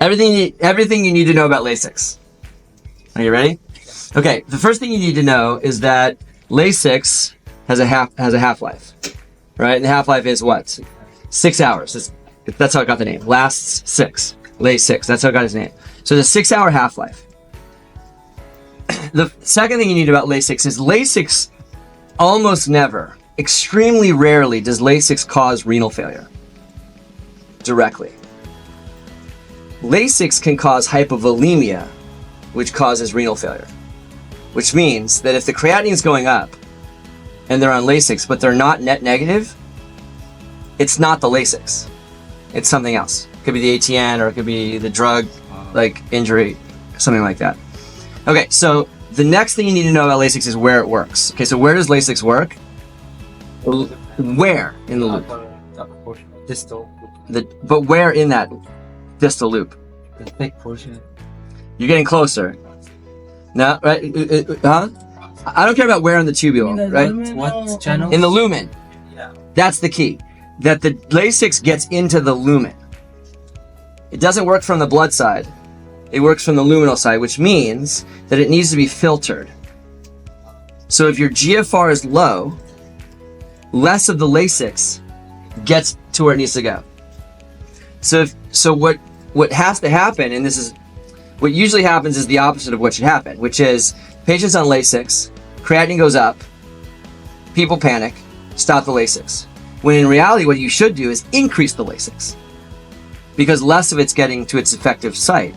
Everything you need to know about Lasix. Are you ready? Okay, the first thing you need to know is that Lasix has a half-life, right? And the half-life is what? 6 hours. That's how it got the name. Lasts 6. Lasix. That's how it got his name. So it's a 6-hour half-life. The second thing you need about Lasix is Lasix almost never, extremely rarely, does Lasix cause renal failure directly. Lasix can cause hypovolemia, which causes renal failure, which means that if the creatinine is going up and they're on Lasix, but they're not net negative, it's not the Lasix. It's something else. It could be the ATN, or it could be the drug, like injury, something like that. Okay, so the next thing you need to know about Lasix is where it works. Okay, so where does Lasix work? Where in the loop? Distal. But where in that distal loop? The thick portion. You're getting closer. No, right? Huh? I don't care about where in the tubule, right? What channel? In the lumen. Yeah. That's the key. That the Lasix gets into the lumen. It doesn't work from the blood side. It works from the luminal side, which means that it needs to be filtered. So if your GFR is low, less of the Lasix gets to where it needs to go. So what has to happen, and this is what usually happens, is the opposite of what should happen, which is patients on Lasix, creatinine goes up, people panic, stop the Lasix. When in reality, what you should do is increase the Lasix, because less of it's getting to its effective site,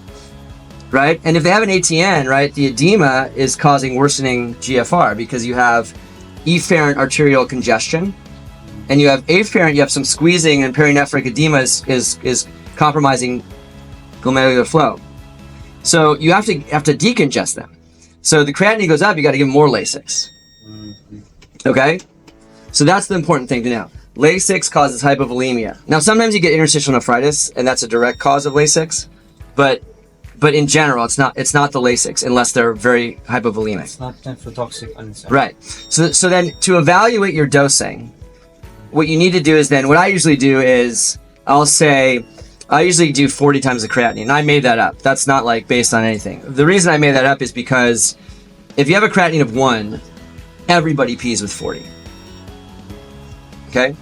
right? And if they have an ATN, right, the edema is causing worsening GFR because you have efferent arterial congestion, and you have afferent, you have some squeezing, and perinephric edema is compromising glomerular flow. So you have to decongest them. So the creatinine goes up, you got to give them more Lasix. Okay? So that's the important thing to know. Lasix causes hypovolemia. Now, sometimes you get interstitial nephritis, and that's a direct cause of Lasix, but in general, it's not the Lasix unless they're very hypovolemic. It's not nephrotoxic on its own. Right. So then to evaluate your dosing, what you need to do is then, what I usually do is, I usually do 40 times the creatinine. And I made that up. That's not like based on anything. The reason I made that up is because if you have a creatinine of 1, everybody pees with 40. Okay?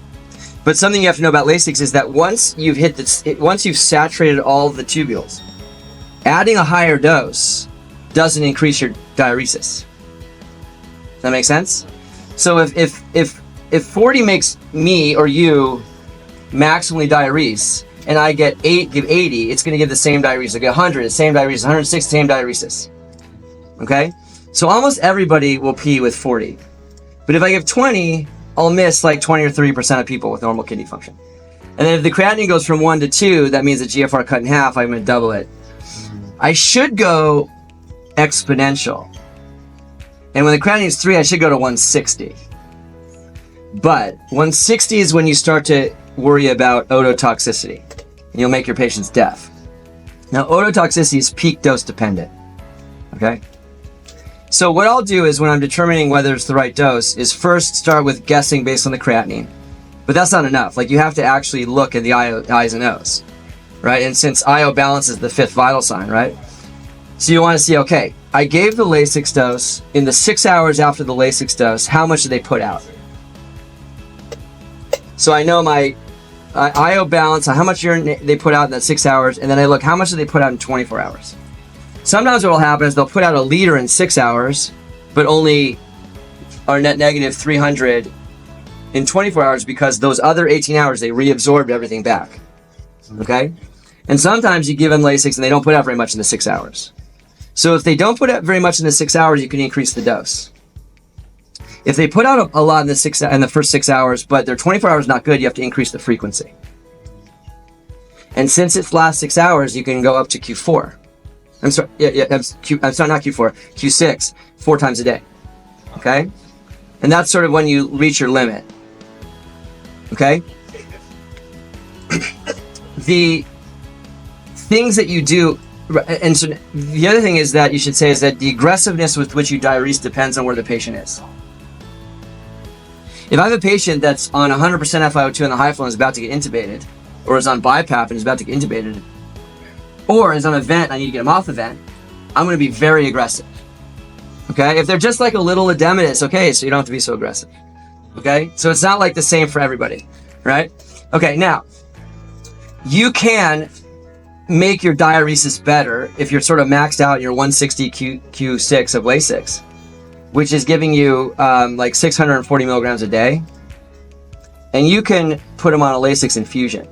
But something you have to know about Lasix is that once you've saturated all the tubules, adding a higher dose doesn't increase your diuresis. Does that make sense? So if 40 makes me or you maximally diurese, and I give 80, it's going to give the same diuresis. I get 100, the same diuresis, 106, same diuresis. Okay? So almost everybody will pee with 40. But if I give 20, I'll miss like 20 or 30% of people with normal kidney function. And then if the creatinine goes from 1 to 2, that means the GFR cut in half, I'm going to double it. I should go exponential. And when the creatinine is 3, I should go to 160. But 160 is when you start to worry about ototoxicity. And you'll make your patients deaf. Now, ototoxicity is peak dose dependent. Okay? So what I'll do is, when I'm determining whether it's the right dose, is first start with guessing based on the creatinine. But that's not enough. Like, you have to actually look at the I's and O's. Right? And since IO balance is the 5th vital sign, right? So you want to see, okay, I gave the Lasix dose. In the 6 hours after the Lasix dose, how much did they put out? So I know my IO balance, how much urine they put out in that 6 hours, and then I look, how much did they put out in 24 hours? Sometimes what will happen is they'll put out a liter in 6 hours, but only are net negative 300 in 24 hours because those other 18 hours, they reabsorbed everything back. Okay? And sometimes you give them Lasix and they don't put out very much in the 6 hours. So if they don't put out very much in the 6 hours, you can increase the dose. If they put out a lot in the first 6 hours, but their 24 hours not good, you have to increase the frequency. And since it's last 6 hours, you can go up to Q4. I'm sorry, not Q4, Q6, 4 times a day. Okay? And that's sort of when you reach your limit. Okay? The things that you do, and so the other thing is that you should say is that the aggressiveness with which you diurese depends on where the patient is. If I have a patient that's on 100% FiO2 and the high flow and is about to get intubated, or is on BiPAP and is about to get intubated, or is on a vent, I need to get them off the vent, I'm going to be very aggressive. Okay, if they're just like a little edematous, okay, so you don't have to be so aggressive. Okay, so it's not like the same for everybody, right? Okay, now, you can make your diuresis better if you're sort of maxed out your 160 Q6 of Lasix, which is giving you like 640 milligrams a day. And you can put them on a Lasix infusion.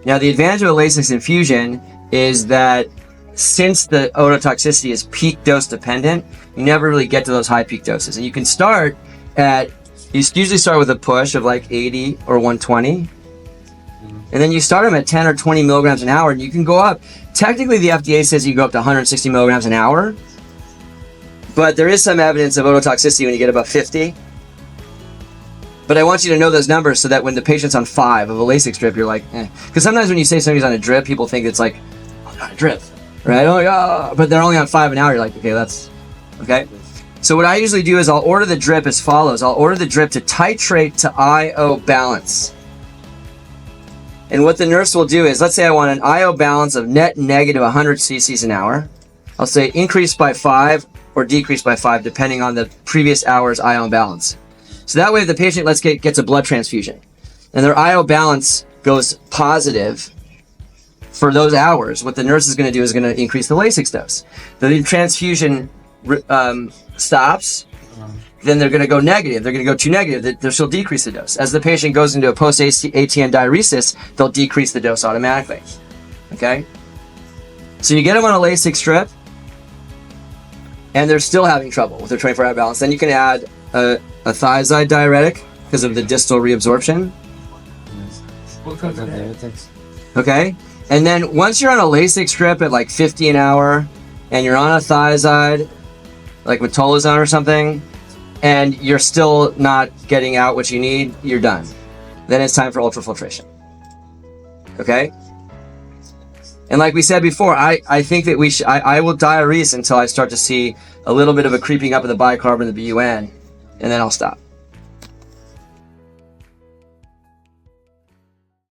Now, the advantage of a Lasix infusion is that since the ototoxicity is peak dose dependent, you never really get to those high peak doses. And you can start at, you usually start with a push of like 80 or 120. And then you start them at 10 or 20 milligrams an hour, and you can go up. Technically, the FDA says you go up to 160 milligrams an hour, but there is some evidence of ototoxicity when you get above 50. But I want you to know those numbers so that when the patient's on 5 of a Lasix drip, you're like, eh. Because sometimes when you say somebody's on a drip, people think it's like, oh, they're on a drip, right? Oh, yeah. But they're only on 5 an hour. You're like, okay, that's, okay. So what I usually do is I'll order the drip as follows. I'll order the drip to titrate to IO balance. And what the nurse will do is, let's say I want an IO balance of net negative 100 cc's an hour. I'll say increase by 5 or decrease by 5, depending on the previous hour's IO balance. So that way, if the patient, gets a blood transfusion, and their IO balance goes positive for those hours, what the nurse is going to do is going to increase the Lasix dose. The transfusion stops, then they're going to go negative. They're going to go too negative. She'll decrease the dose. As the patient goes into a post-ATN diuresis, they'll decrease the dose automatically. Okay? So you get them on a Lasix strip, and they're still having trouble with their 24-hour balance. Then you can add a thiazide diuretic because of the distal reabsorption. Okay? And then once you're on a Lasix strip at like 50 an hour, and you're on a thiazide, like metolazone or something, and you're still not getting out what you need, you're done. Then it's time for ultrafiltration. Okay? And like we said before, I think that I will diurese until I start to see a little bit of a creeping up of the bicarb and the BUN, and then I'll stop.